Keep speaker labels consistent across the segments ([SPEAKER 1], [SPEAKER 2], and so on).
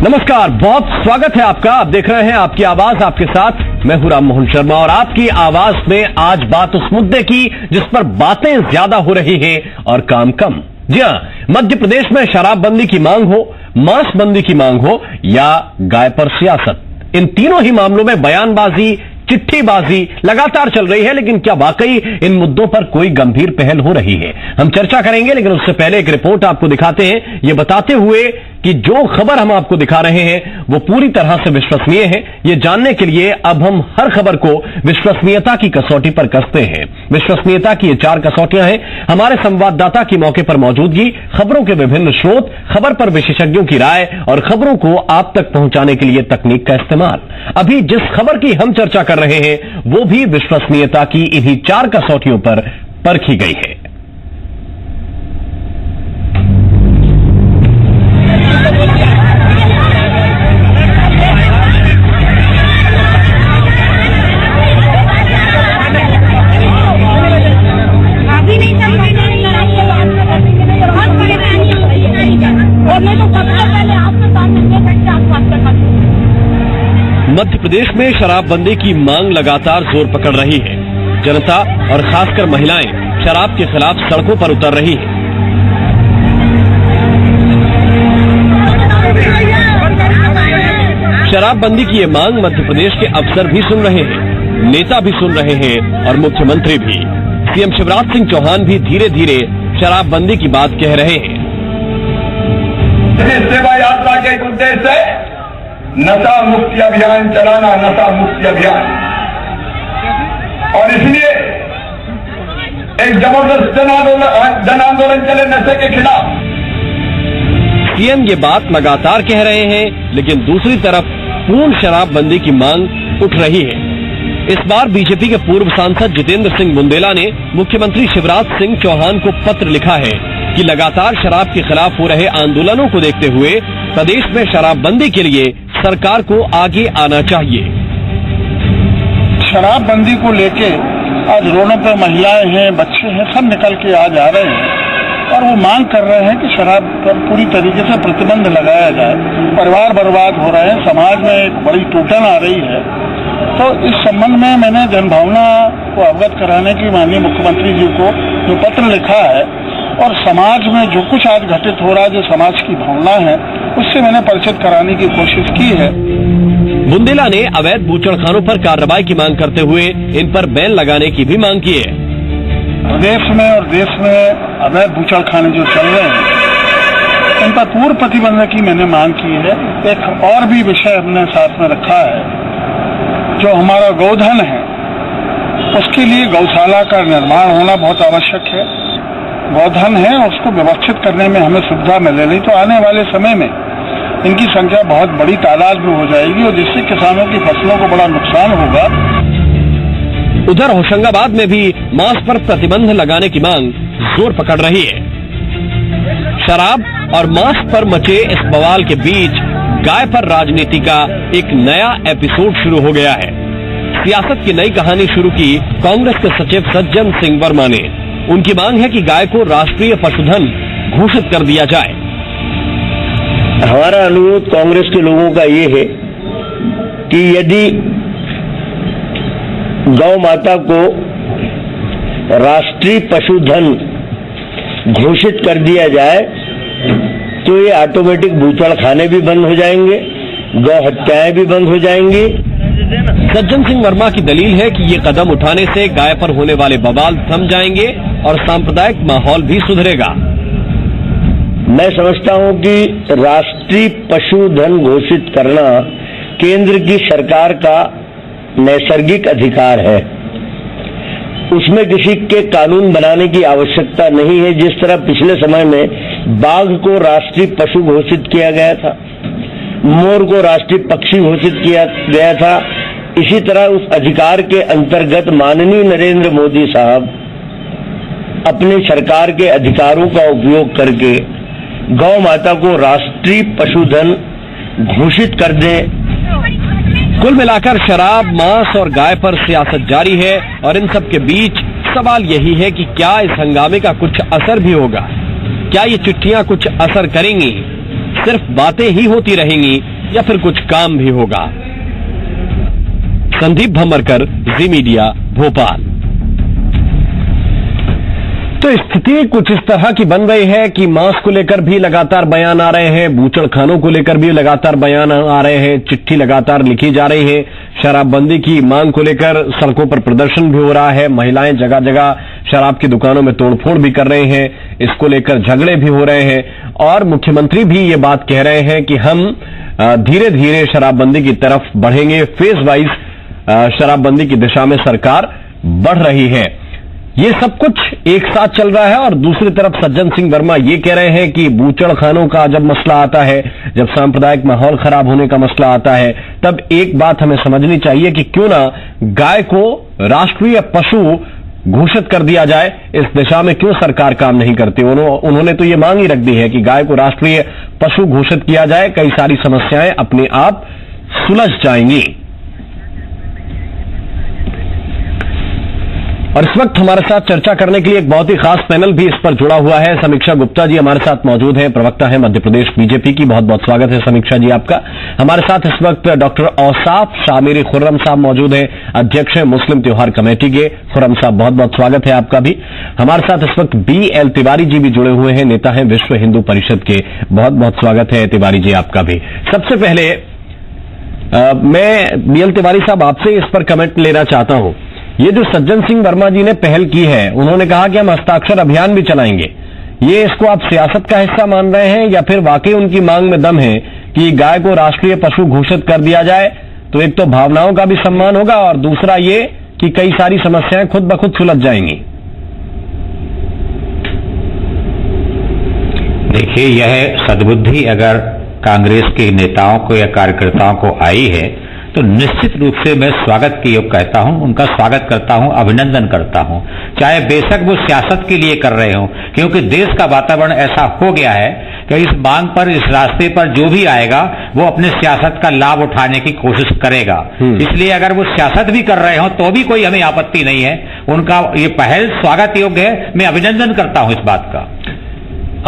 [SPEAKER 1] नमस्कार, बहुत स्वागत है आपका। आप देख रहे हैं आपकी आवाज आपके साथ, मैं हूं राम मोहन शर्मा। और आपकी आवाज में आज बात उस मुद्दे की जिस पर बातें ज्यादा हो रही हैं और काम कम। जी हां, मध्य प्रदेश में शराबबंदी की मांग हो, मांसबंदी की मांग हो या गाय पर सियासत, इन तीनों ही मामलों में बयानबाजी, चिट्ठीबाजी लगातार चल रही है। लेकिन क्या वाकई इन मुद्दों पर कोई गंभीर पहल हो रही है? हम चर्चा करेंगे, लेकिन उससे पहले एक रिपोर्ट आपको दिखाते हैं, ये बताते हुए कि जो खबर हम आपको दिखा रहे हैं वो पूरी तरह से विश्वसनीय है। ये जानने के लिए अब हम हर खबर को विश्वसनीयता की कसौटी पर कसते हैं। विश्वसनीयता की ये 4 कसौटियां हैं: हमारे संवाददाता की मौके पर मौजूदगी, खबरों के विभिन्न स्रोत, खबर पर विशेषज्ञों की राय और खबरों को आप तक पहुंचाने के लिए तकनीक का इस्तेमाल। अभी जिस खबर की हम चर्चा कर रहे हैं वो भी विश्वसनीयता की इन्हीं 4 कसौटियों पर परखी गई है। मध्य प्रदेश में शराबबंदी की मांग लगातार जोर पकड़ रही है। जनता और खासकर महिलाएं शराब के खिलाफ सड़कों पर उतर रही है। शराबबंदी की ये मांग मध्य प्रदेश के अफसर भी सुन रहे हैं, नेता भी सुन रहे हैं और मुख्यमंत्री भी। सीएम शिवराज सिंह चौहान भी धीरे धीरे शराबबंदी की बात कह रहे हैं।
[SPEAKER 2] सेवा यात्रा के उद्देश्य से नशा मुक्ति अभियान चलाना, नशा मुक्ति अभियान, और इसलिए एक जबरदस्त जन आंदोलन चले नशे के खिलाफ।
[SPEAKER 1] सीएम ये बात लगातार कह रहे हैं, लेकिन दूसरी तरफ पूर्ण शराबबंदी की मांग उठ रही है। इस बार बीजेपी के पूर्व सांसद जितेंद्र सिंह बुंदेला ने मुख्यमंत्री शिवराज सिंह चौहान को पत्र लिखा है कि लगातार शराब के खिलाफ हो रहे आंदोलनों को देखते हुए प्रदेश में शराबबंदी के लिए सरकार को आगे आना चाहिए।
[SPEAKER 3] शराबबंदी को लेके आज रोडों पर महिलाएं हैं, बच्चे हैं, सब निकल के आज आ रहे हैं और वो मांग कर रहे हैं कि शराब पर पूरी तरीके से प्रतिबंध लगाया जाए। परिवार बर्बाद हो रहे हैं, समाज में एक बड़ी टूटन आ रही है। तो इस संबंध में मैंने जनभावना को अवगत कराने की माननीय मुख्यमंत्री जी को जो पत्र लिखा है और समाज में जो कुछ आज घटित हो रहा है, जो समाज की भावना है, उससे मैंने परिचित कराने की कोशिश की है।
[SPEAKER 1] बुंदेला ने अवैध बूचड़खानों पर कार्रवाई की मांग करते हुए इन पर बैन लगाने की भी मांग की है।
[SPEAKER 3] प्रदेश में और देश में अवैध बूचड़खाने जो चल रहे हैं, इन पर पूर्ण प्रतिबंध की मैंने मांग की है। एक और भी विषय हमने साथ में रखा है, जो हमारा गौधन है उसके लिए गौशाला का निर्माण होना बहुत आवश्यक है। गौधन है, उसको व्यवस्थित करने में हमें सुविधा मिले, नहीं तो आने वाले समय में इनकी संख्या बहुत बड़ी तादाद में हो जाएगी और जिससे किसानों की फसलों को बड़ा नुकसान होगा।
[SPEAKER 1] उधर होशंगाबाद में भी मांस पर प्रतिबंध लगाने की मांग जोर पकड़ रही है। शराब और मांस पर मचे इस बवाल के बीच गाय पर राजनीति का एक नया एपिसोड शुरू हो गया है। सियासत की नई कहानी शुरू की कांग्रेस के सचिव सज्जन सिंह वर्मा ने। उनकी मांग है कि गाय को राष्ट्रीय पशुधन घोषित कर दिया जाए।
[SPEAKER 4] हमारा अनुरोध कांग्रेस के लोगों का ये है कि यदि गौ माता को राष्ट्रीय पशुधन घोषित कर दिया जाए तो ये ऑटोमेटिक बूचड़खाने भी बंद हो जाएंगे, गौ हत्याएं भी बंद हो जाएंगी।
[SPEAKER 1] सज्जन सिंह वर्मा की दलील है कि ये कदम उठाने से गाय पर होने वाले बवाल थम जाएंगे और सांप्रदायिक माहौल भी सुधरेगा।
[SPEAKER 4] मैं समझता हूं कि राष्ट्रीय पशुधन घोषित करना केंद्र की सरकार का नैसर्गिक अधिकार है। उसमें किसी के कानून बनाने की आवश्यकता नहीं है। जिस तरह पिछले समय में बाघ को राष्ट्रीय पशु घोषित किया गया था, मोर को राष्ट्रीय पक्षी घोषित किया गया था, इसी तरह उस अधिकार के अंतर्गत माननीय नरेंद्र मोदी साहब अपनी सरकार के अधिकारों का उपयोग करके गौ माता को राष्ट्रीय पशुधन घोषित कर दें।
[SPEAKER 1] कुल मिलाकर शराब, मांस और गाय पर सियासत जारी है और इन सब के बीच सवाल यही है कि क्या इस हंगामे का कुछ असर भी होगा? क्या ये चिट्ठियां कुछ असर करेंगी? सिर्फ बातें ही होती रहेंगी या फिर कुछ काम भी होगा। संदीप भमरकर, जी मीडिया, भोपाल। तो स्थिति कुछ इस तरह की बन रही है कि मांस को लेकर भी लगातार बयान आ रहे हैं, बूचड़खानों को लेकर भी लगातार बयान आ रहे हैं, चिट्ठी लगातार लिखी जा रही है, शराबबंदी की मांग को लेकर सड़कों पर प्रदर्शन भी हो रहा है, महिलाएं जगह जगह शराब की दुकानों में तोड़फोड़ भी कर रहे हैं, इसको लेकर झगड़े भी हो रहे हैं और मुख्यमंत्री भी ये बात कह रहे हैं कि हम धीरे धीरे शराबबंदी की तरफ बढ़ेंगे, फेज वाइज शराबबंदी की दिशा में सरकार बढ़ रही है। ये सब कुछ एक साथ चल रहा है और दूसरी तरफ सज्जन सिंह वर्मा ये कह रहे हैं कि बूचड़खानों का जब मसला आता है, जब सांप्रदायिक माहौल खराब होने का मसला आता है, तब एक बात हमें समझनी चाहिए कि क्यों ना गाय को राष्ट्रीय पशु घोषित कर दिया जाए। इस दिशा में क्यों सरकार काम नहीं करती? उन्होंने तो ये मांग ही रख दी है कि गाय को राष्ट्रीय पशु घोषित किया जाए, कई सारी समस्याएं अपने आप सुलझ जाएंगी। और इस वक्त हमारे साथ चर्चा करने के लिए एक बहुत ही खास पैनल भी इस पर जुड़ा हुआ है। समीक्षा गुप्ता जी हमारे साथ मौजूद हैं, प्रवक्ता है मध्य प्रदेश बीजेपी की। बहुत बहुत स्वागत है समीक्षा जी आपका। हमारे साथ इस वक्त डॉक्टर औसाफ शामिर खुर्रम साहब मौजूद हैं, अध्यक्ष हैं मुस्लिम त्योहार कमेटी के। खुर्रम साहब बहुत बहुत स्वागत है आपका भी। हमारे साथ इस वक्त BL तिवारी जी भी जुड़े हुए हैं, नेता हैं विश्व हिंदू परिषद के। बहुत बहुत स्वागत है तिवारी जी आपका भी। सबसे पहले मैं BL तिवारी साहब आपसे इस पर कमेंट लेना चाहता हूं। ये जो सज्जन सिंह वर्मा जी ने पहल की है, उन्होंने कहा कि हम हस्ताक्षर अभियान भी चलाएंगे, ये इसको आप सियासत का हिस्सा मान रहे हैं या फिर वाकई उनकी मांग में दम है कि गाय को राष्ट्रीय पशु घोषित कर दिया जाए? तो एक तो भावनाओं का भी सम्मान होगा और दूसरा ये कि कई सारी समस्याएं खुद ब खुद सुलझ जाएंगी।
[SPEAKER 5] देखिए, यह सद्बुद्धि अगर कांग्रेस के नेताओं को या कार्यकर्ताओं को आई है तो निश्चित रूप से मैं स्वागत के योग कहता हूं, उनका स्वागत करता हूं, अभिनंदन करता हूं, चाहे बेशक वो सियासत के लिए कर रहे हों, क्योंकि देश का वातावरण ऐसा हो गया है कि इस मांग पर, इस रास्ते पर जो भी आएगा वो अपने सियासत का लाभ उठाने की कोशिश करेगा। इसलिए अगर वो सियासत भी कर रहे हो तो भी कोई हमें आपत्ति नहीं है, उनका ये पहल स्वागत योग्य है। मैं अभिनंदन करता हूं इस बात का।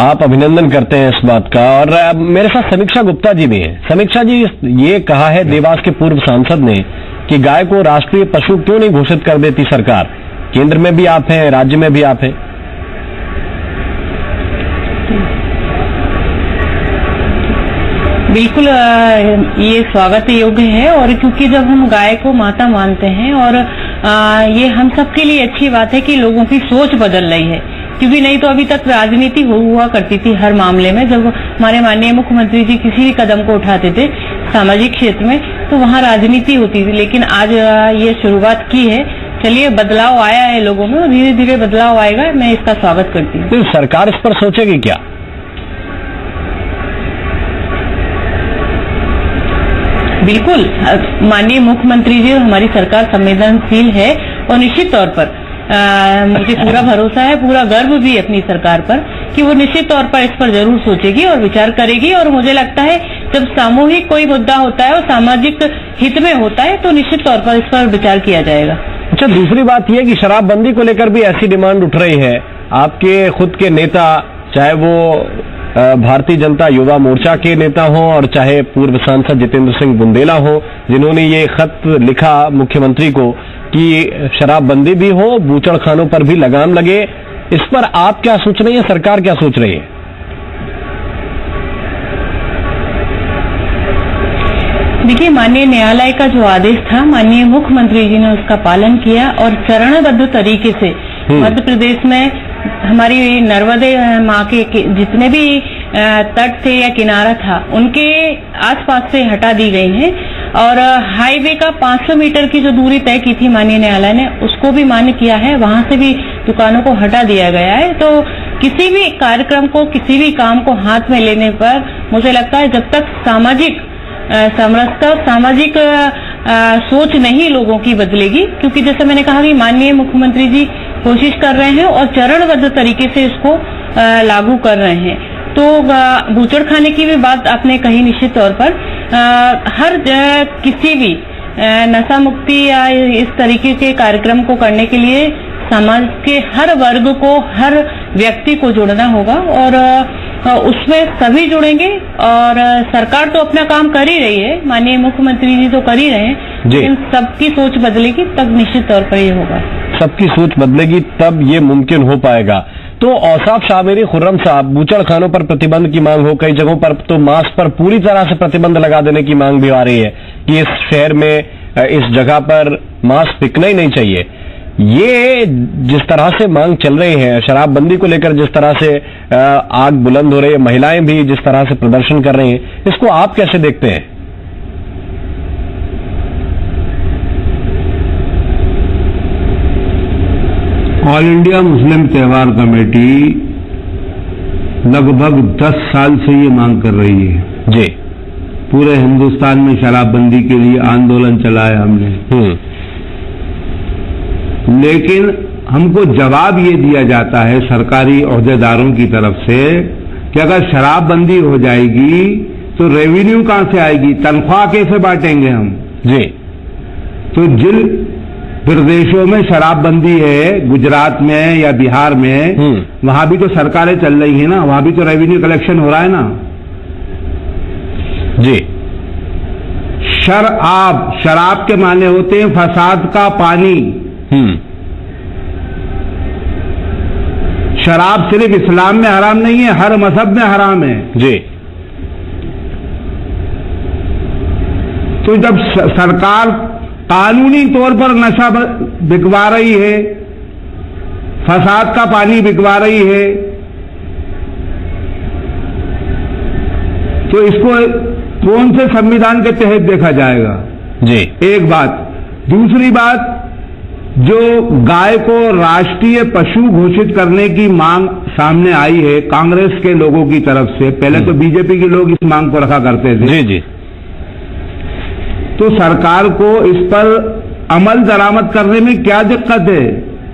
[SPEAKER 1] आप अभिनंदन करते हैं इस बात का। और मेरे साथ समीक्षा गुप्ता जी भी हैं। समीक्षा जी, ये कहा है देवास के पूर्व सांसद ने कि गाय को राष्ट्रीय पशु क्यों नहीं घोषित कर देती सरकार? केंद्र में भी आप हैं, राज्य में भी आप हैं।
[SPEAKER 6] बिल्कुल, ये स्वागत योग्य है। और क्योंकि जब हम गाय को माता मानते हैं और ये हम सबके लिए अच्छी बात है कि लोगों की सोच बदल रही है, क्योंकि नहीं तो अभी तक राजनीति हुआ करती थी हर मामले में। जब हमारे माननीय मुख्यमंत्री जी किसी भी कदम को उठाते थे सामाजिक क्षेत्र में तो वहाँ राजनीति होती थी, लेकिन आज ये शुरुआत की है। चलिए, बदलाव आया है लोगों में और धीरे धीरे बदलाव आएगा, मैं इसका स्वागत करती हूँ।
[SPEAKER 1] तो सरकार इस पर सोचेगी क्या?
[SPEAKER 6] बिल्कुल, माननीय मुख्यमंत्री जी, हमारी सरकार संवेदनशील है और निश्चित तौर पर मुझे पूरा भरोसा है, पूरा गर्व भी है अपनी सरकार पर कि वो निश्चित तौर पर इस पर जरूर सोचेगी और विचार करेगी। और मुझे लगता है जब सामूहिक कोई मुद्दा होता है और सामाजिक हित में होता है तो निश्चित तौर पर इस पर विचार किया जाएगा।
[SPEAKER 1] अच्छा, दूसरी बात यह कि शराबबंदी को लेकर भी ऐसी डिमांड उठ रही है। आपके खुद के नेता, चाहे वो भारतीय जनता युवा मोर्चा के नेता हों और चाहे पूर्व सांसद जितेंद्र सिंह बुंदेला हो, जिन्होंने ये खत लिखा मुख्यमंत्री को कि शराबबंदी भी हो, बूचड़खानों पर भी लगाम लगे, इस पर आप क्या सोच रही हैं, सरकार क्या सोच रही है?
[SPEAKER 6] देखिए, माननीय न्यायालय का जो आदेश था, माननीय मुख्यमंत्री जी ने उसका पालन किया और चरणबद्ध तरीके से मध्य प्रदेश में हमारी नर्मदे माँ के जितने भी तट थे या किनारा था उनके आसपास से हटा दी गई है। और हाईवे का 500 मीटर की जो दूरी तय की थी माननीय न्यायालय ने, उसको भी मान्य किया है, वहां से भी दुकानों को हटा दिया गया है। तो किसी भी कार्यक्रम को, किसी भी काम को हाथ में लेने पर मुझे लगता है जब तक सामाजिक समरसता, सामाजिक सोच नहीं लोगों की बदलेगी, क्योंकि जैसे मैंने कहा कि माननीय मुख्यमंत्री जी कोशिश कर रहे हैं और चरणबद्ध तरीके से इसको लागू कर रहे हैं। तो बूचड़खाने की भी बात आपने कही, निश्चित तौर पर हर किसी भी नशा मुक्ति या इस तरीके के कार्यक्रम को करने के लिए समाज के हर वर्ग को, हर व्यक्ति को जोड़ना होगा। और उसमें सभी जुड़ेंगे और सरकार तो अपना काम कर ही रही है, माननीय मुख्यमंत्री जी तो कर ही रहे हैं, लेकिन सबकी सोच बदलेगी तब निश्चित तौर पर ये होगा।
[SPEAKER 1] सबकी सोच बदलेगी तब ये मुमकिन हो पाएगा। तो औसाफ शाह मेरी खुर्रम साहब, बूचड़खानों पर प्रतिबंध की मांग हो, कई जगहों पर तो मास्क पर पूरी तरह से प्रतिबंध लगा देने की मांग भी आ रही है कि इस शहर में इस जगह पर मास्क बिकना ही नहीं चाहिए। ये जिस तरह से मांग चल रही है, शराबबंदी को लेकर जिस तरह से आग बुलंद हो रही है, महिलाएं भी जिस तरह से प्रदर्शन कर रही हैं, इसको आप कैसे देखते हैं?
[SPEAKER 7] ऑल इंडिया मुस्लिम त्योहार कमेटी लगभग 10 साल से ये मांग कर रही है
[SPEAKER 1] जी।
[SPEAKER 7] पूरे हिंदुस्तान में शराबबंदी के लिए आंदोलन चलाया हमने, लेकिन हमको जवाब ये दिया जाता है सरकारी ओहदेदारों की तरफ से कि अगर शराबबंदी हो जाएगी तो रेवेन्यू कहां से आएगी, तनख्वाह कैसे बांटेंगे हम
[SPEAKER 1] जी।
[SPEAKER 7] तो जिन प्रदेशों में शराबबंदी है, गुजरात में या बिहार में, वहां भी तो सरकारें चल रही है ना, वहां भी तो रेवेन्यू कलेक्शन हो रहा है ना
[SPEAKER 1] जी।
[SPEAKER 7] शराब के माने होते हैं फसाद का पानी। शराब सिर्फ इस्लाम में हराम नहीं है, हर मजहब में हराम है
[SPEAKER 1] जी।
[SPEAKER 7] तो जब सरकार कानूनी तौर पर नशा बिकवा रही है, फसाद का पानी बिकवा रही है, तो इसको कौन से संविधान के तहत देखा जाएगा
[SPEAKER 1] जी।
[SPEAKER 7] एक बात। दूसरी बात, जो गाय को राष्ट्रीय पशु घोषित करने की मांग सामने आई है कांग्रेस के लोगों की तरफ से, पहले तो बीजेपी के लोग इस मांग को रखा करते थे
[SPEAKER 1] जी जी।
[SPEAKER 7] तो सरकार को इस पर अमल दरामद करने में क्या दिक्कत है?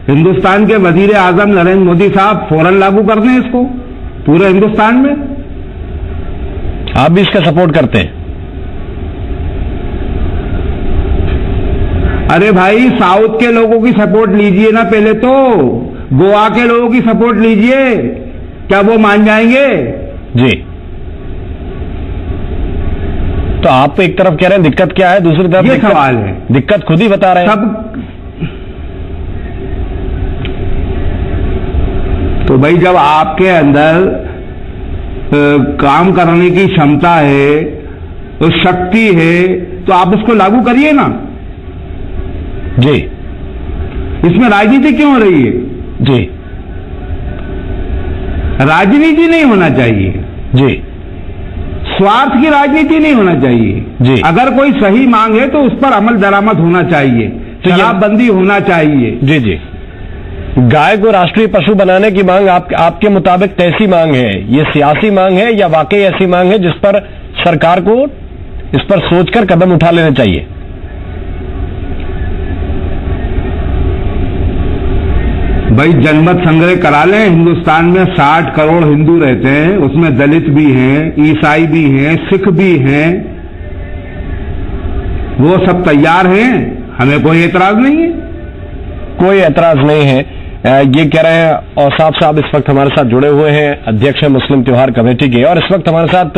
[SPEAKER 7] हिंदुस्तान के वजीर आजम नरेंद्र मोदी साहब फौरन लागू कर दें इसको पूरे हिंदुस्तान में।
[SPEAKER 1] आप भी इसका सपोर्ट करते हैं?
[SPEAKER 7] अरे भाई, साउथ के लोगों की सपोर्ट लीजिए ना, पहले तो गोवा के लोगों की सपोर्ट लीजिए, क्या वो मान जाएंगे?
[SPEAKER 1] जी। तो आप एक तरफ कह रहे हैं दिक्कत क्या है, दूसरी तरफ
[SPEAKER 7] ये सवाल है।
[SPEAKER 1] दिक्कत खुद ही बता रहे हैं
[SPEAKER 7] सब। तो भाई, जब आपके अंदर काम करने की क्षमता है, तो शक्ति है, तो आप उसको लागू करिए ना
[SPEAKER 1] जी।
[SPEAKER 7] इसमें राजनीति क्यों हो रही है?
[SPEAKER 1] जी।
[SPEAKER 7] राजनीति नहीं होना चाहिए
[SPEAKER 1] जी।
[SPEAKER 7] स्वार्थ की राजनीति नहीं होना चाहिए
[SPEAKER 1] जी।
[SPEAKER 7] अगर कोई सही मांग है तो उस पर अमल दरामद होना चाहिए, शराबबंदी होना चाहिए।
[SPEAKER 1] जी जी। गाय को राष्ट्रीय पशु बनाने की मांग आपके मुताबिक कैसी मांग है? ये सियासी मांग है या वाकई ऐसी मांग है जिस पर सरकार को इस पर सोचकर कदम उठा लेने चाहिए?
[SPEAKER 7] भाई, जनमत संग्रह करा लें। हिंदुस्तान में 60 करोड़ हिंदू रहते हैं, उसमें दलित भी हैं, ईसाई भी हैं, सिख भी हैं, वो सब तैयार हैं, हमें कोई एतराज नहीं है।
[SPEAKER 1] कोई एतराज नहीं है, ये कह रहे हैं औसाफ साहब इस वक्त हमारे साथ जुड़े हुए हैं, अध्यक्ष है मुस्लिम त्योहार कमेटी के, और इस वक्त हमारे साथ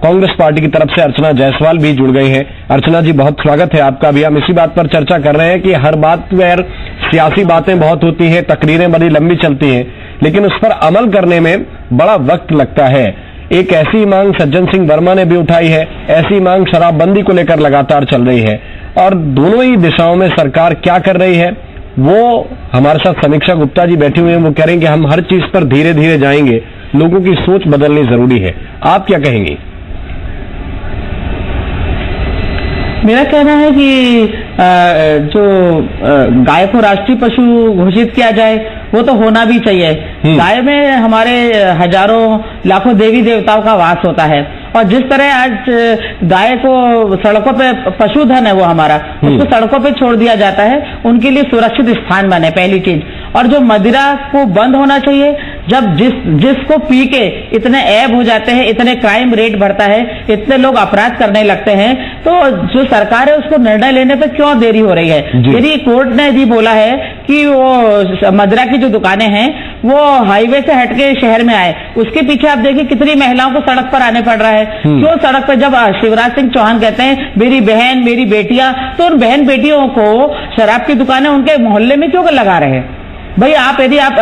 [SPEAKER 1] कांग्रेस पार्टी की तरफ से अर्चना जायसवाल भी जुड़ गई हैं। अर्चना जी, बहुत स्वागत है आपका भी। हम इसी बात पर चर्चा कर रहे हैं कि हर बात पर सियासी बातें बहुत होती हैं, तकरीरें बड़ी लंबी चलती हैं, लेकिन उस पर अमल करने में बड़ा वक्त लगता है। एक ऐसी मांग सज्जन सिंह वर्मा ने भी उठाई है, ऐसी मांग शराबबंदी को लेकर लगातार चल रही है, और दोनों ही दिशाओं में सरकार क्या कर रही है वो हमारे साथ समीक्षा गुप्ता जी बैठे हुए हैं, वो कह रहे हैं कि हम हर चीज पर धीरे धीरे जाएंगे, लोगों की सोच बदलनी जरूरी है। आप क्या कहेंगे?
[SPEAKER 6] मेरा कहना है कि जो गाय को राष्ट्रीय पशु घोषित किया जाए वो तो होना भी चाहिए। गाय में हमारे हजारों लाखों देवी देवताओं का वास होता है, और जिस तरह आज गाय को सड़कों पे पशुधन है वो हमारा, उसको सड़कों पे छोड़ दिया जाता है, उनके लिए सुरक्षित स्थान बने, पहली चीज। और जो मदिरा को बंद होना चाहिए, जब जिसको पी के इतने ऐब हो जाते हैं, इतने क्राइम रेट बढ़ता है, इतने लोग अपराध करने लगते हैं, तो जो सरकार है उसको निर्णय लेने पे क्यों देरी हो रही है? यदि कोर्ट ने भी बोला है कि वो मदिरा की जो दुकानें हैं वो हाईवे से हटके शहर में आए, उसके पीछे आप देखिए कितनी महिलाओं को सड़क पर आने पड़ रहा है। क्यों सड़क पर? जब शिवराज सिंह चौहान कहते हैं मेरी बहन मेरी बेटियां, तो उन बहन बेटियों को शराब की दुकानें उनके मोहल्ले में क्यों लगा रहे हैं? भाई आप यदि आप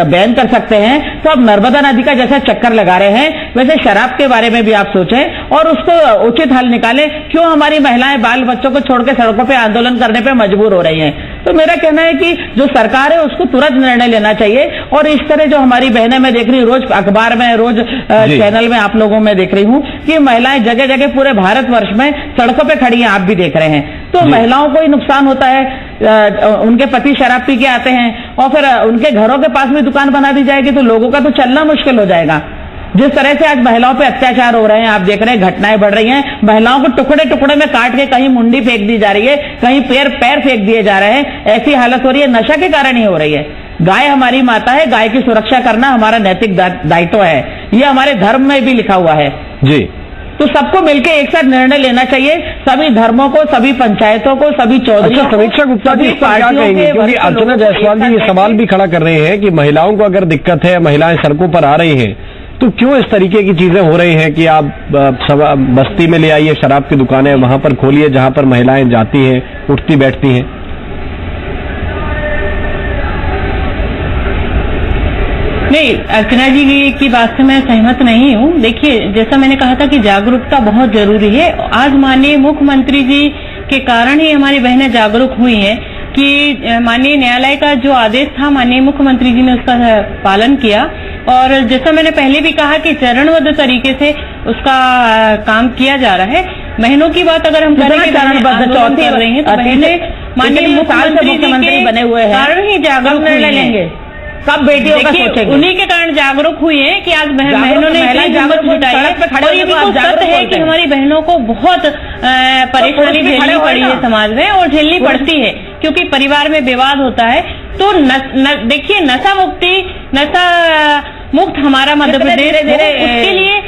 [SPEAKER 6] बैन कर सकते हैं तो आप नर्मदा नदी का जैसा चक्कर लगा रहे हैं, वैसे शराब के बारे में भी आप सोचें और उसको उचित हल निकालें। क्यों हमारी महिलाएं बाल बच्चों को छोड़ के सड़कों पे आंदोलन करने पे मजबूर हो रही हैं? तो मेरा कहना है कि जो सरकार है उसको तुरंत निर्णय लेना चाहिए। और इस तरह जो हमारी बहनें मैं देख रही हूँ, रोज अखबार में, रोज चैनल में आप लोगों में देख रही हूँ कि महिलाएं जगह जगह पूरे भारतवर्ष में सड़कों पर खड़ी हैं, आप भी देख रहे हैं। तो महिलाओं को ही नुकसान होता है, उनके पति शराब पी के आते हैं और फिर उनके घरों के पास में दुकान बना दी जाएगी तो लोगों का तो चलना मुश्किल हो जाएगा। जिस तरह से आज महिलाओं पे अत्याचार हो रहे हैं, आप देख रहे हैं, घटनाएं बढ़ रही हैं, महिलाओं को टुकड़े टुकड़े में काट के कहीं मुंडी फेंक दी जा रही है, कहीं पैर फेंक दिए जा रहे हैं। ऐसी हालत हो रही है, नशा के कारण ही हो रही है। गाय हमारी माता है, गाय की सुरक्षा करना हमारा नैतिक दायित्व है, ये हमारे धर्म में भी लिखा हुआ है
[SPEAKER 1] जी।
[SPEAKER 6] तो सबको मिलकर एक साथ निर्णय लेना चाहिए, सभी धर्मों को, सभी पंचायतों को, सभी चौधरी।
[SPEAKER 1] अच्छा, समीक्षा गुप्ता जी, इस पर क्या कहेंगे? क्योंकि अर्चना जायसवाल जी ये सवाल भी खड़ा कर रहे हैं कि महिलाओं को अगर दिक्कत है, महिलाएं सड़कों पर आ रही हैं, तो क्यों इस तरीके की चीजें हो रही हैं कि आप बस्ती में ले आइए शराब की दुकानें, वहां पर खोलिए जहां पर महिलाएं जाती हैं, उठती बैठती हैं।
[SPEAKER 6] नहीं, अर्चना जी की बात से मैं सहमत नहीं हूँ। देखिए, जैसा मैंने कहा था कि जागरूकता बहुत जरूरी है। आज माननीय मुख्यमंत्री जी के कारण ही हमारी बहनें जागरूक हुई हैं कि माननीय न्यायालय का जो आदेश था, माननीय मुख्यमंत्री जी ने उसका पालन किया। और जैसा मैंने पहले भी कहा कि चरणबद्ध तरीके से उसका काम किया जा रहा है। बहनों की बात अगर हम करें, चरणबद्ध चौथ कर रही हैं, तो बहनें माननीय मुख्यमंत्री बने हुए हैं, कारण ही जागरूक लेंगे। सब बेटियों का सोचेंगे, उन्हीं के कारण जागरूक हुई है कि आज बहनों ने हिम्मत जुटाई है। और ये बिल्कुल सत्य है कि हमारी बहनों को बहुत परेशानी झेलनी पड़ी है समाज में, और झेलनी पड़ती है क्योंकि परिवार में विवाद होता है। तो देखिए, नशा मुक्त हमारा मध्य प्रदेश, उसके लिए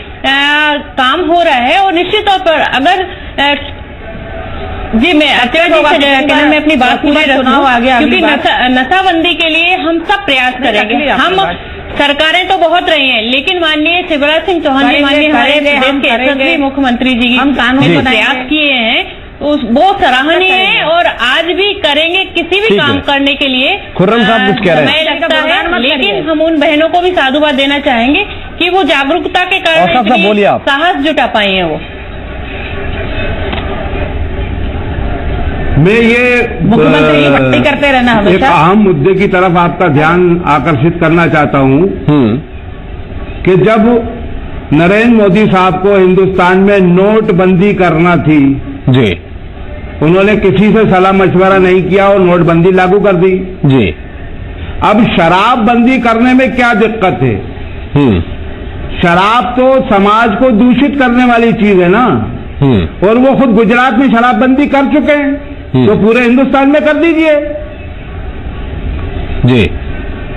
[SPEAKER 6] काम हो रहा है। और निश्चित तौर पर अगर जी मैं अपनी बात पूरी रखूं, क्योंकि नशाबंदी के लिए हम सब प्रयास करेंगे। हम सरकारें तो बहुत रही हैं, लेकिन माननीय शिवराज सिंह चौहान जी, माननीय हमारे प्रदेश के यशस्वी मुख्यमंत्री जी हम कानून प्रयास किए हैं, वो सराहनीय है और आज भी करेंगे किसी भी काम करने के लिए।
[SPEAKER 1] खुर्रम साहब कुछ कह रहे हैं,
[SPEAKER 6] समय लगता है, लेकिन हम उन बहनों को भी साधुवाद देना चाहेंगे कि वो जागरूकता के कारण साहस जुटा पाई है। वो
[SPEAKER 7] मैं ये
[SPEAKER 6] मुख्यमंत्री भक्ति करते रहना हमेशा।
[SPEAKER 7] एक अहम मुद्दे की तरफ आपका ध्यान आकर्षित करना चाहता हूं कि जब नरेंद्र मोदी साहब को हिंदुस्तान में नोटबंदी करना थी
[SPEAKER 1] जी,
[SPEAKER 7] उन्होंने किसी से सलाह मशवरा नहीं किया और नोटबंदी लागू कर दी
[SPEAKER 1] जी।
[SPEAKER 7] अब शराबबंदी करने में क्या दिक्कत है? शराब तो समाज को दूषित करने वाली चीज है ना, और वो खुद गुजरात में शराबबंदी कर चुके हैं, तो पूरे हिंदुस्तान में कर दीजिए।
[SPEAKER 1] जी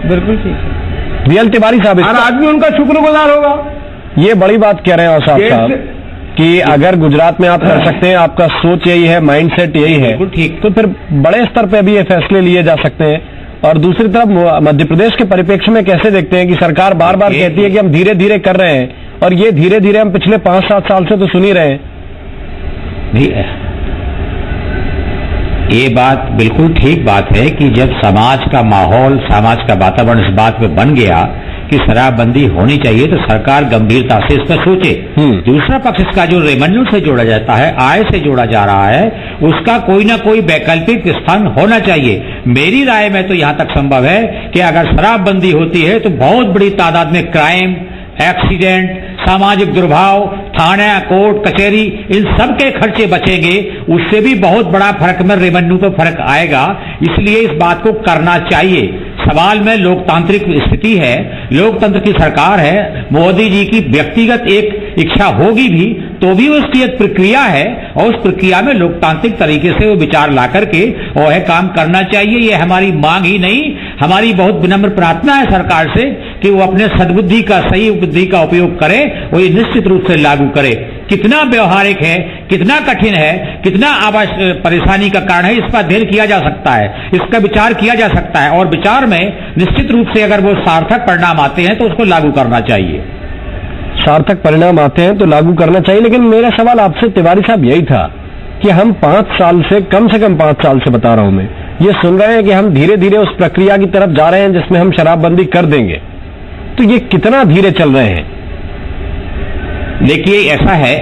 [SPEAKER 6] बिल्कुल ठीक।
[SPEAKER 1] रियल तिवारी साहब,
[SPEAKER 7] हर आदमी उनका शुक्रगुजार होगा।
[SPEAKER 1] ये बड़ी बात कह रहे हैं साहब कि अगर गुजरात में आप कर सकते हैं, आपका सोच यही है, माइंडसेट यही है, ठीक, तो फिर बड़े स्तर पे भी ये फैसले लिए जा सकते हैं। और दूसरी तरफ मध्य प्रदेश के परिप्रेक्ष्य में कैसे देखते हैं कि सरकार बार बार कहती है कि हम धीरे धीरे कर रहे हैं, और ये धीरे धीरे हम पिछले 5-7 साल से तो सुन ही रहे हैं।
[SPEAKER 5] ये बात बिल्कुल ठीक बात है कि जब समाज का माहौल, समाज का वातावरण इस बात पे बन गया कि शराबबंदी होनी चाहिए, तो सरकार गंभीरता से इस पर सोचे। दूसरा पक्ष, इसका जो रेवेन्यू से जोड़ा जाता है, आय से जोड़ा जा रहा है, उसका कोई ना कोई वैकल्पिक स्थान होना चाहिए। मेरी राय में तो यहां तक संभव है कि अगर शराबबंदी होती है तो बहुत बड़ी तादाद में क्राइम, एक्सीडेंट, सामाजिक दुर्भाव, थाना, कोर्ट, कचहरी, इन सब के खर्चे बचेंगे। उससे भी बहुत बड़ा फर्क में रेवेन्यू पर फर्क आएगा। इसलिए इस बात को करना चाहिए। सवाल में लोकतांत्रिक स्थिति है, लोकतंत्र की सरकार है, मोदी जी की व्यक्तिगत एक इच्छा होगी भी तो भी उसकी एक प्रक्रिया है, और उस प्रक्रिया में लोकतांत्रिक तरीके से वो विचार ला करके और है काम करना चाहिए। ये हमारी मांग ही नहीं, हमारी बहुत विनम्र प्रार्थना है सरकार से कि वो अपने सद्बुद्धि का, सही बुद्धि का उपयोग करे और ये निश्चित रूप से लागू करे। कितना व्यवहारिक है, कितना कठिन है, कितना परेशानी का कारण है, इस पर अध्ययन किया जा सकता है, इसका विचार किया जा सकता है और विचार में निश्चित रूप से अगर वो सार्थक परिणाम आते हैं तो उसको लागू करना चाहिए।
[SPEAKER 1] सार्थक परिणाम आते हैं तो लागू करना चाहिए। लेकिन मेरा सवाल आपसे तिवारी साहब यही था कि हम 5 साल से कम 5 साल से बता रहा हूं मैं, ये सुन रहे हैं कि हम धीरे धीरे उस प्रक्रिया की तरफ जा रहे हैं जिसमें हम शराबबंदी कर देंगे, तो ये कितना धीरे चल रहे हैं?
[SPEAKER 5] देखिए ऐसा है,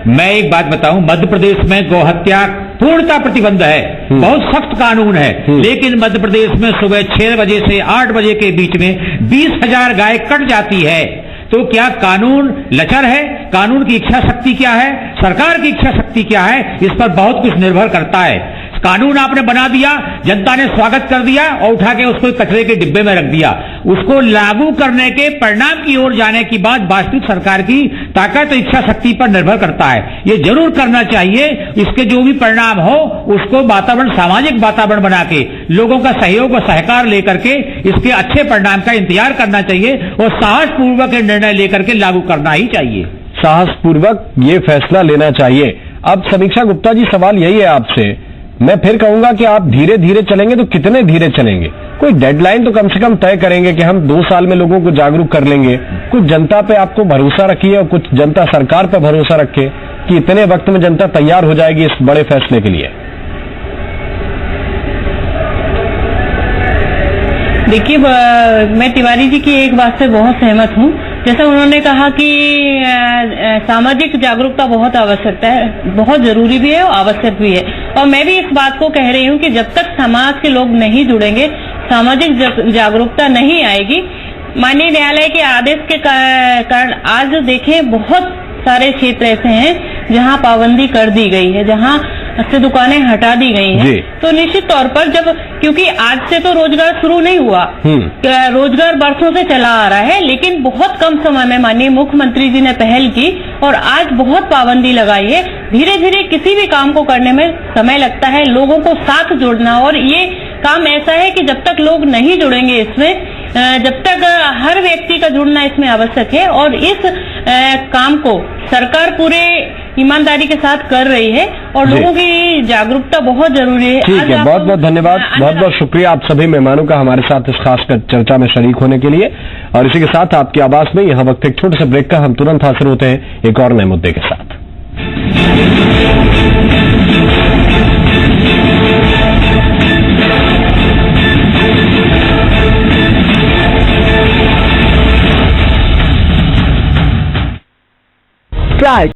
[SPEAKER 5] मैं एक बात बताऊं, मध्य प्रदेश में गौहत्या पूर्णतः प्रतिबंध है, बहुत सख्त कानून है, लेकिन मध्य प्रदेश में सुबह 6 बजे से 8 बजे के बीच में 20,000 गाय कट जाती है। तो क्या कानून लचर है? कानून की इच्छा शक्ति क्या है? सरकार की इच्छा शक्ति क्या है? इस पर बहुत कुछ निर्भर करता है। कानून आपने बना दिया, जनता ने स्वागत कर दिया और उठा के उसको कचरे के डिब्बे में रख दिया। उसको लागू करने के परिणाम की ओर जाने की बात वास्तविक सरकार की ताकत और इच्छा शक्ति पर निर्भर करता है। ये जरूर करना चाहिए, इसके जो भी परिणाम हो उसको वातावरण, सामाजिक वातावरण बना के लोगों का सहयोग और सहकार लेकर के इसके अच्छे परिणाम का इंतजार करना चाहिए और साहसपूर्वक निर्णय लेकर के लागू करना ही चाहिए।
[SPEAKER 1] साहसपूर्वक ये फैसला लेना चाहिए। अब समीक्षा गुप्ता जी, सवाल यही है आपसे, मैं फिर कहूंगा कि आप धीरे धीरे चलेंगे तो कितने धीरे चलेंगे? कोई डेडलाइन तो कम से कम तय करेंगे कि हम 2 साल में लोगों को जागरूक कर लेंगे। कुछ जनता पे आपको भरोसा रखिए और कुछ जनता सरकार पे भरोसा रखे कि इतने वक्त में जनता तैयार हो जाएगी इस बड़े फैसले के लिए।
[SPEAKER 6] देखिए, मैं तिवारी जी की एक बात से बहुत सहमत हूँ। जैसा उन्होंने कहा कि सामाजिक जागरूकता बहुत आवश्यकता है, बहुत जरूरी भी है और आवश्यक भी है। और मैं भी इस बात को कह रही हूँ कि जब तक समाज के लोग नहीं जुड़ेंगे, सामाजिक जागरूकता नहीं आएगी। माननीय न्यायालय के आदेश के कारण आज देखें, बहुत सारे क्षेत्र ऐसे हैं जहां पाबंदी कर दी गई है, जहां से दुकानें हटा दी गई हैं। तो निश्चित तौर पर क्योंकि आज से तो रोजगार शुरू नहीं हुआ, रोजगार बरसों से चला आ रहा है, लेकिन बहुत कम समय में माननीय मुख्यमंत्री जी ने पहल की और आज बहुत पाबंदी लगाई है। धीरे धीरे किसी भी काम को करने में समय लगता है, लोगों को साथ जोड़ना, और ये काम ऐसा है कि जब तक लोग नहीं जुड़ेंगे इसमें, जब तक हर व्यक्ति का जुड़ना इसमें आवश्यक है और इस काम को सरकार पूरे ईमानदारी के साथ कर रही है और लोगों की जागरूकता बहुत जरूरी है।
[SPEAKER 1] ठीक है, बहुत बहुत धन्यवाद, बहुत बहुत शुक्रिया आप सभी मेहमानों का हमारे साथ इस खास चर्चा में शरीक होने के लिए। और इसी के साथ आपकी आवाज में यहाँ वक्त एक छोटे से ब्रेक का, हम तुरंत हाजिर होते हैं एक और नए मुद्दे के साथ।
[SPEAKER 8] प्राइड